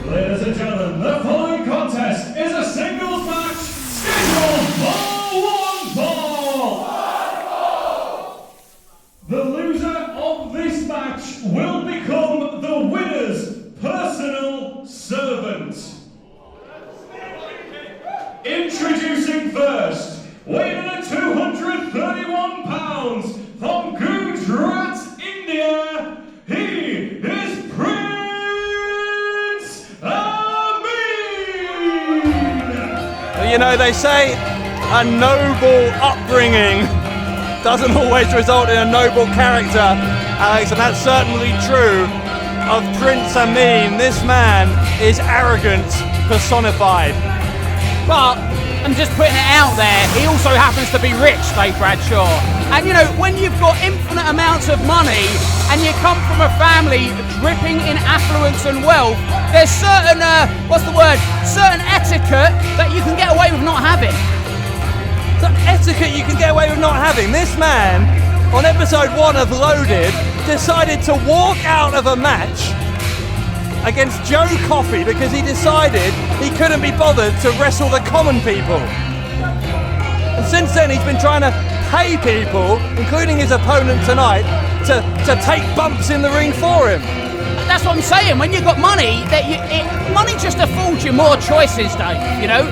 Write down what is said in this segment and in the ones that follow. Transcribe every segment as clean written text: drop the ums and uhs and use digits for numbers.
Ladies and gentlemen, the following contest is a singles match scheduled for one fall. The loser of this match will become the winner's personal servant. Introducing first, weighing in at 231 pounds from Gujarat, India, he is Prince Ameen! You know, they say a noble upbringing doesn't always result in a noble character, Alex, and that's certainly true of Prince Ameen. This man is arrogance personified. But I'm just putting it out there, he also happens to be rich, Dave Bradshaw. And you know, when you've got infinite amounts of money and you come from a family dripping in affluence and wealth, there's certain, certain etiquette that you can get away with not having. So etiquette you can get away with not having. This man, on episode 1 of Loaded, decided to walk out of a match against Joe Coffey because he decided he couldn't be bothered to wrestle the common people. And since then he's been trying to pay people, including his opponent tonight, to take bumps in the ring for him. That's what I'm saying, when you've got money, money just affords you more choices, Dave, you know?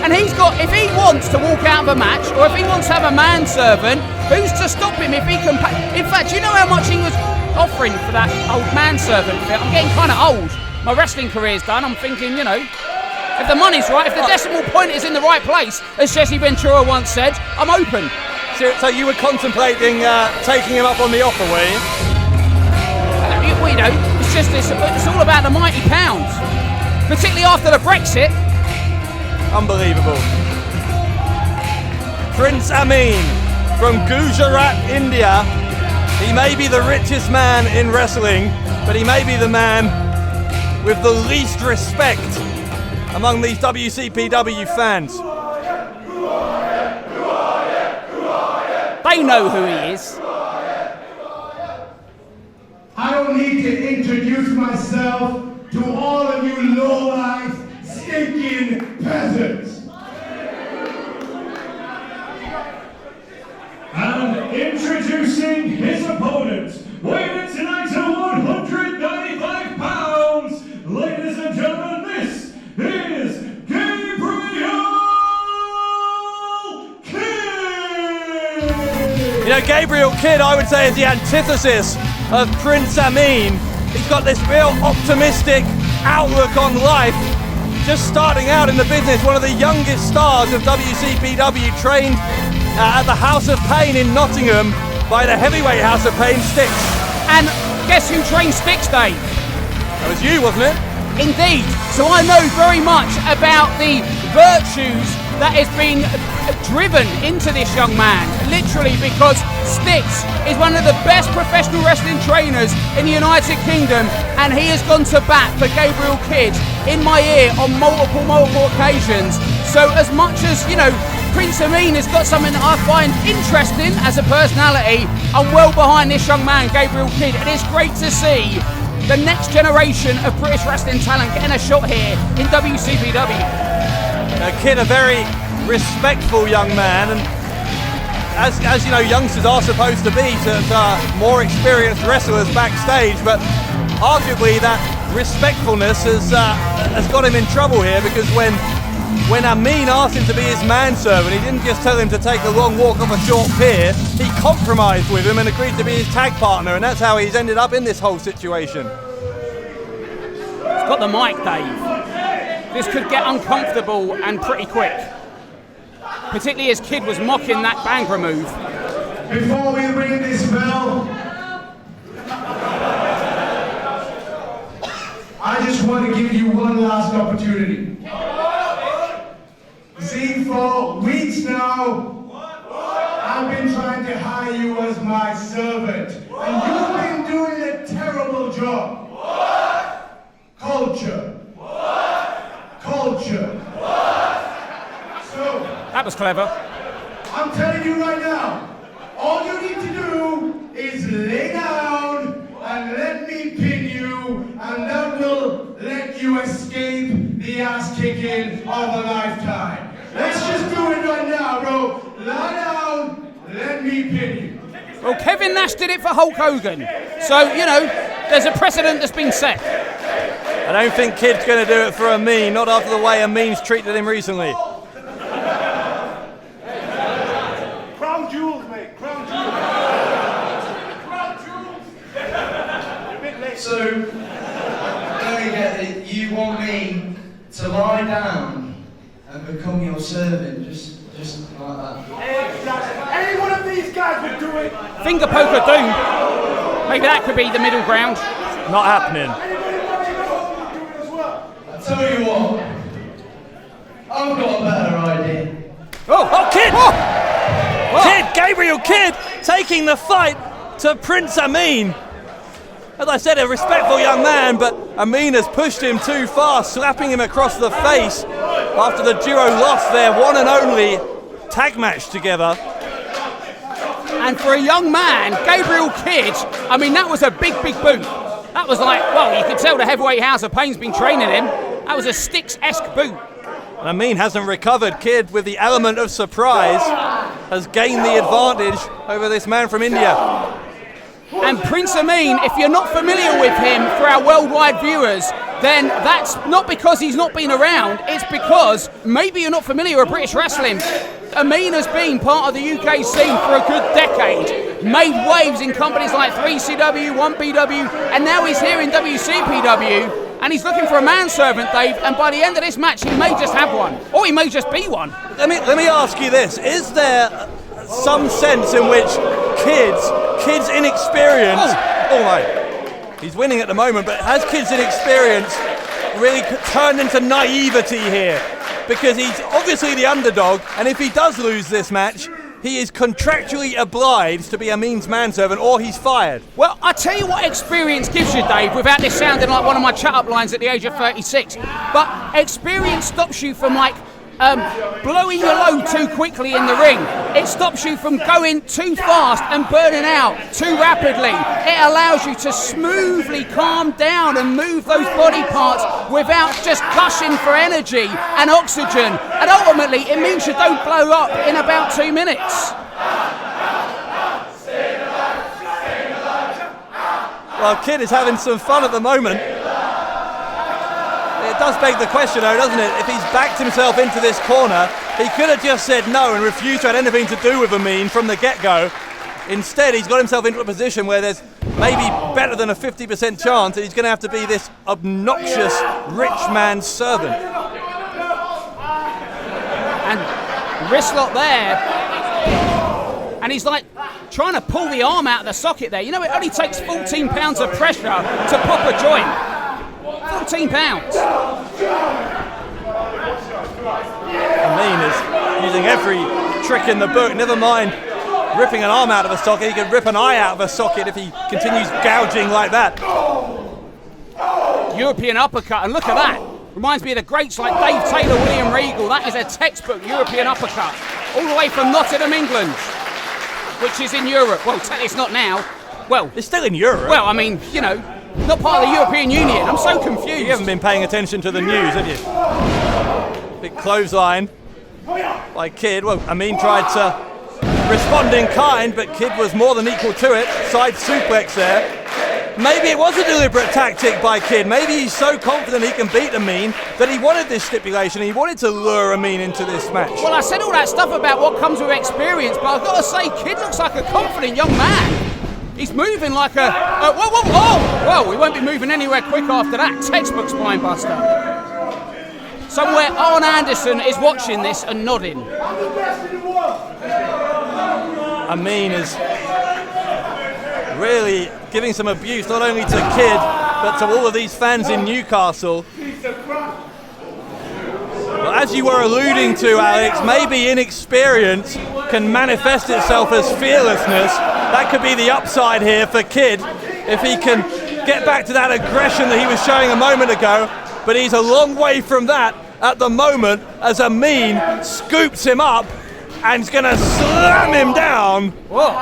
And he's got, if he wants to walk out of a match, or if he wants to have a manservant, who's to stop him if he can pay? In fact, you know how much he was offering for that old manservant bit? I'm getting kind of old. My wrestling career's done. I'm thinking, you know, if the money's right, if the decimal point is in the right place, as Jesse Ventura once said, I'm open. So you were contemplating taking him up on the offer, were you? Well, you know, it's all about the mighty pounds, particularly after the Brexit. Unbelievable. Prince Ameen from Gujarat, India. He may be the richest man in wrestling, but he may be the man with the least respect among these WCPW fans. They know who he is. I don't need to introduce myself to all of you low-life, stinking peasants. And introducing his opponent, weighing in tonight at 195 pounds, ladies and gentlemen, this is Gabriel Kidd! You know, Gabriel Kidd, I would say, is the antithesis of Prince Ameen. He's got this real optimistic outlook on life. Just starting out in the business, one of the youngest stars of WCPW, trained at the House of Pain in Nottingham by the heavyweight House of Pain, Styx. And guess who trained Styx, Dave? That was you, wasn't it? Indeed. So I know very much about the virtues that has been driven into this young man, literally, because Styx is one of the best professional wrestling trainers in the United Kingdom, and he has gone to bat for Gabriel Kidd in my ear on multiple occasions. So as much as, you know, Prince Ameen has got something that I find interesting as a personality, I'm well behind this young man, Gabriel Kidd, and it's great to see the next generation of British wrestling talent getting a shot here in WCPW. Kidd, a very respectful young man, and as you know, youngsters are supposed to be to more experienced wrestlers backstage, but arguably that respectfulness has got him in trouble here, because when Ameen asked him to be his manservant, he didn't just tell him to take a long walk off a short pier, he compromised with him and agreed to be his tag partner, and that's how he's ended up in this whole situation. He's got the mic, Dave. This could get uncomfortable and pretty quick, particularly as Kidd was mocking that Bangra move. Before we ring this bell, I just want to give you one last opportunity. See, for weeks now, I've been trying to hire you as my servant, and you've been doing a terrible job. Culture. So, That was clever. I'm telling you right now, all you need to do is lay down and let me pin you, and that will let you escape. escape the ass kicking of a lifetime. Let's just do it right now, bro. Lie down, let me pin you. Well, Kevin Nash did it for Hulk Hogan. So, you know, there's a precedent that's been set. I don't think Kidd's going to do it for Ameen, not after the way Ameen's treated him recently. Crown jewels, mate. Crown jewels. Crown jewels. A bit late. So, don't get it. You want me to lie down and become your servant, just like that. Exactly. Any one of these guys would do it. Finger poke of doom. Maybe that could be the middle ground. Not happening. Anybody want to do it as well? I tell you what, I've got a better idea. Oh, Kidd! Kidd, Gabriel Kidd, taking the fight to Prince Ameen. As I said, a respectful young man, but Ameen has pushed him too far, slapping him across the face after the duo lost their one and only tag match together. And for a young man, Gabriel Kidd, I mean, that was a big, big boot. That was like, well, you could tell the heavyweight House of Pain's been training him. That was a Styx-esque boot. And Ameen hasn't recovered. Kidd, with the element of surprise, has gained the advantage over this man from India. And Prince Ameen, if you're not familiar with him for our worldwide viewers, then that's not because he's not been around, it's because maybe you're not familiar with British wrestling. Ameen has been part of the UK scene for a good decade, made waves in companies like 3CW, 1BW, and now he's here in WCPW, and he's looking for a manservant, Dave, and by the end of this match he may just have one, or he may just be one. Let me ask you this, is there some sense in which Kidd's inexperience, he's winning at the moment, but has Kidd's inexperience really turned into naivety here? Because he's obviously the underdog, and if he does lose this match, he is contractually obliged to be Ameen's manservant, or he's fired. Well, I tell you what experience gives you, Dave, without this sounding like one of my chat-up lines at the age of 36, but experience stops you from, like, blowing your load too quickly in the ring. It stops you from going too fast and burning out too rapidly. It allows you to smoothly calm down and move those body parts without just gushing for energy and oxygen. And ultimately, it means you don't blow up in about 2 minutes. Well, Kidd is having some fun at the moment. It does beg the question, though, doesn't it? If he's backed himself into this corner, he could have just said no and refused to have anything to do with Ameen from the get-go. Instead, he's got himself into a position where there's maybe better than a 50% chance that he's going to have to be this obnoxious rich man's servant. And wrist lock there. And he's like trying to pull the arm out of the socket there. You know, it only takes 14 pounds of pressure to pop a joint. 14 pounds. Ameen is using every trick in the book, never mind ripping an arm out of a socket. He could rip an eye out of a socket if he continues gouging like that. European uppercut, and look at that. Reminds me of the greats like Dave Taylor, William Regal. That is a textbook European uppercut. All the way from Nottingham, England, which is in Europe. Well, it's not now. Well, it's still in Europe. Well, I mean, you know, not part of the European Union. I'm so confused. You haven't been paying attention to the news, have you? Big clothesline by Kidd. Well, Ameen tried to respond in kind, but Kidd was more than equal to it. Side suplex there. Maybe it was a deliberate tactic by Kidd. Maybe he's so confident he can beat Ameen that he wanted this stipulation. He wanted to lure Ameen into this match. Well, I said all that stuff about what comes with experience, but I've got to say, Kidd looks like a confident young man. He's moving like a... Whoa, we won't be moving anywhere quick after that. Textbook spine buster. Somewhere Arn Anderson is watching this and nodding. Ameen is really giving some abuse, not only to Kidd, but to all of these fans in Newcastle. Well, as you were alluding to, Alex, maybe inexperience can manifest itself as fearlessness. That could be the upside here for Kidd if he can get back to that aggression that he was showing a moment ago. But he's a long way from that at the moment as Ameen scoops him up and is going to slam him down. Whoa.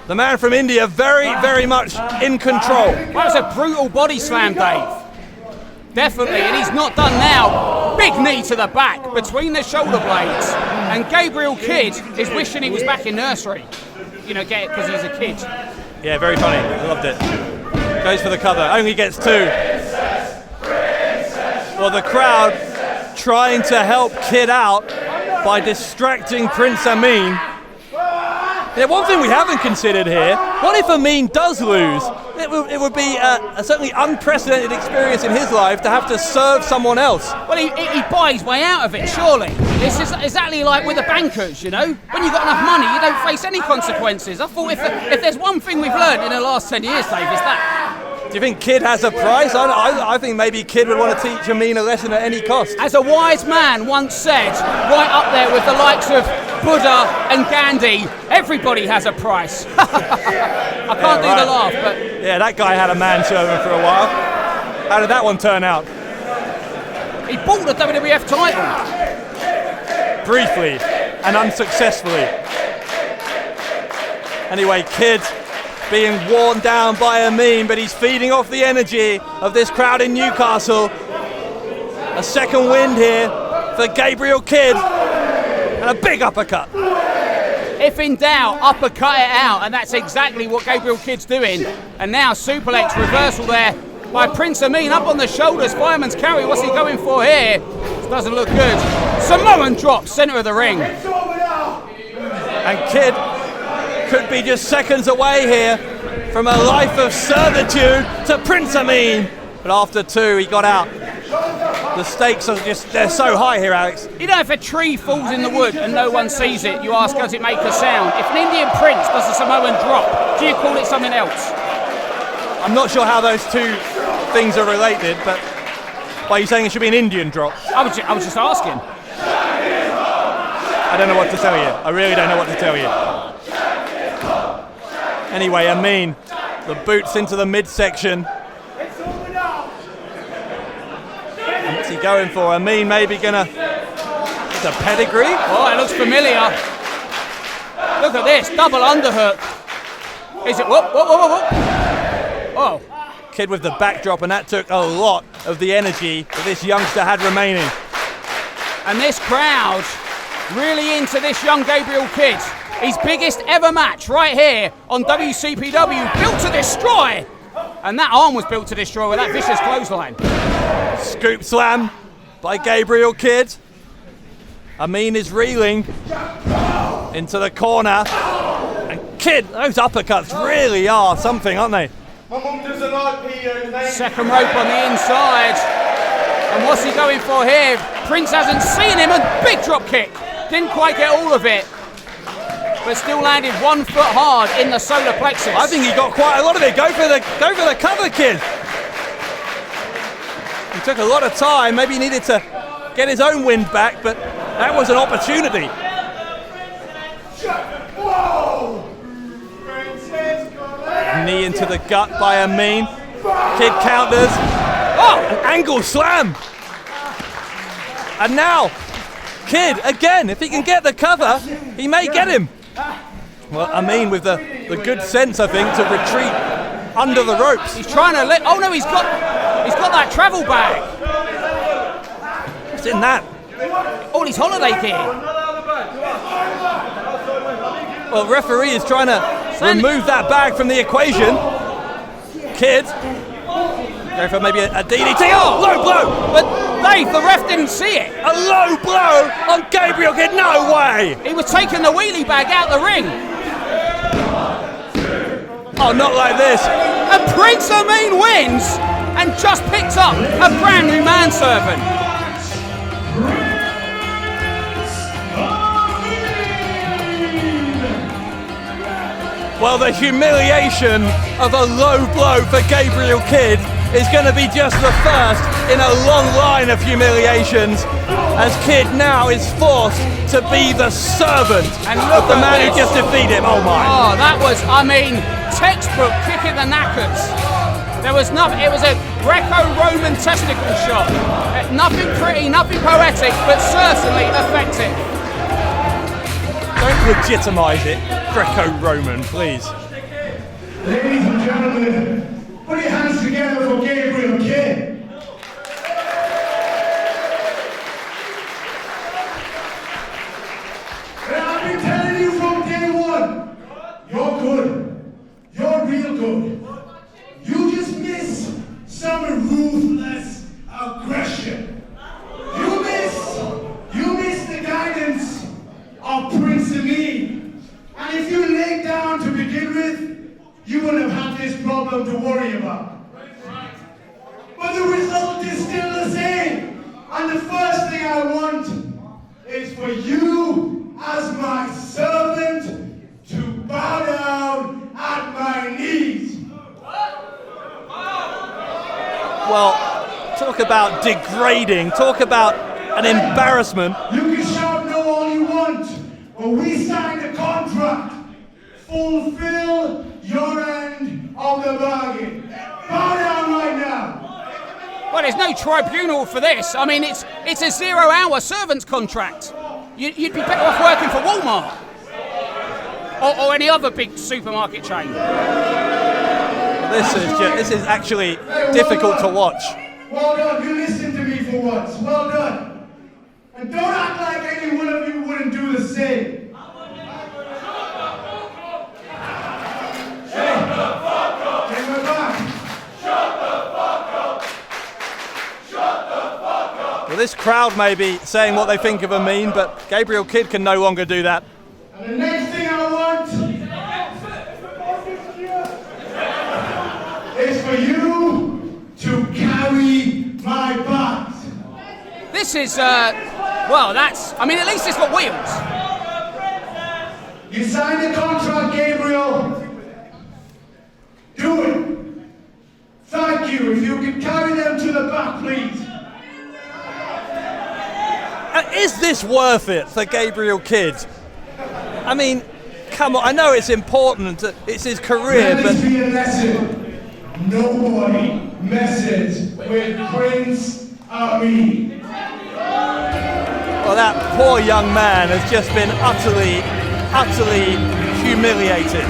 The man from India very, very much in control. That was a brutal body slam, Dave. Definitely, and he's not done now. Big knee to the back between the shoulder blades. And Gabriel Kidd is wishing he was back in nursery. You know, get it because he's a kid. Yeah, very funny. I loved it. Goes for the cover. Only gets 2. Well, the crowd trying to help Kidd out by distracting Prince Ameen. Yeah, one thing we haven't considered here, what if Ameen does lose? It would be a certainly unprecedented experience in his life to have to serve someone else. Well, he buys his way out of it, surely. It's just exactly like with the bankers, you know? When you've got enough money, you don't face any consequences. I thought if there's one thing we've learned in the last 10 years, Dave, it's that. Do you think Kidd has a price? I think maybe Kidd would want to teach Ameen a lesson at any cost. As a wise man once said, right up there with the likes of Buddha and Gandhi, everybody has a price. I can't do the laugh, but... Yeah, that guy had a manservant for a while. How did that one turn out? He bought the WWF title. Briefly and unsuccessfully. Anyway, Kidd being worn down by Ameen, but he's feeding off the energy of this crowd in Newcastle. A second wind here for Gabriel Kidd, and a big uppercut. If in doubt, uppercut it out, and that's exactly what Gabriel Kidd's doing. And now suplex reversal there by Prince Ameen, up on the shoulders, fireman's carry. What's he going for here? This doesn't look good. Samoan drop, centre of the ring. And Kidd could be just seconds away here from a life of servitude to Prince Ameen. But after 2, he got out. The stakes are they're so high here, Alex. You know, if a tree falls in the wood and no one sees it, you ask, does it make a sound? If an Indian prince does a Samoan drop, do you call it something else? I'm not sure how those 2 things are related, but are you saying it should be an Indian drop? I was just asking. I don't know what to tell you. I really don't know what to tell you. Anyway, Ameen, the boots into the midsection. What's he going for? Ameen maybe gonna... It's a pedigree? Oh, it looks familiar. Look at this, double underhook. Is it? Whoop. Oh. Kidd with the backdrop, and that took a lot of the energy that this youngster had remaining. And this crowd really into this young Gabriel Kidd. His biggest ever match right here on WCPW, built to destroy. And that arm was built to destroy with that vicious clothesline. Scoop slam by Gabriel Kidd. Ameen is reeling into the corner. And Kidd, those uppercuts really are something, aren't they? My mum doesn't like POs. Second rope on the inside. And what's he going for here? Prince hasn't seen him, and big drop kick. Didn't quite get all of it, but still landed 1 foot hard in the solar plexus. I think he got quite a lot of it. Go for the cover, Kidd. He took a lot of time. Maybe he needed to get his own wind back, but that was an opportunity. Knee into the gut by Ameen. Kidd counters. Oh, an angle slam. And now, Kidd again. If he can get the cover, he may get him. Well, Ameen with the good sense, I think, to retreat under the ropes. He's trying to let. Oh no, he's got that travel bag. What's in that? All his holiday gear. Well, referee is trying to remove that bag from the equation. Kidd going for maybe a DDT. Oh, low blow! But Dave, the ref didn't see it. A low blow on Gabriel Kidd. No way! He was taking the wheelie bag out the ring. Oh, not like this. And Prince Ameen wins and just picked up a brand new manservant. Well, the humiliation of a low blow for Gabriel Kidd is going to be just the first in a long line of humiliations, as Kidd now is forced to be the servant of the man who just defeated him. Oh my. Oh, that was, textbook kicking the knackers. There was nothing, it was a Greco-Roman testicle shot. Nothing pretty, nothing poetic, but certainly effective. Don't legitimise it, Greco-Roman, please. Ladies and gentlemen, put your hands together for Gabriel Kidd. direction. You miss the guidance of Prince Ameen. And if you laid down to begin with, you wouldn't have had this problem to worry about. But the result is still the same. And the first thing I want is for you, as my servant, to bow down at my knees. Well, talk about degrading, talk about an embarrassment. You can shout no all you want, but we signed a contract. Fulfill your end of the bargain. Bow down right now. Well, there's no tribunal for this. I mean, it's a 0-hour servants contract. You'd be better off working for Walmart or any other big supermarket chain. This is actually difficult to watch. Well done. You listened to me for once. Well done. And don't act like any one of you wouldn't do the same. Well, this crowd may be saying what they think of Ameen, but Gabriel Kidd can no longer do that. And the next thing I want is for you to carry my bags. This is, well, I mean, at least it's got wheels. You signed the contract, Gabriel. Do it. Thank you. If you could carry them to the back, please. Is this worth it for Gabriel Kidd? I mean, come on, I know it's important, it's his career, Let but... this be a lesson. Nobody messes with Prince Ameen. Well, that poor young man has just been utterly humiliated.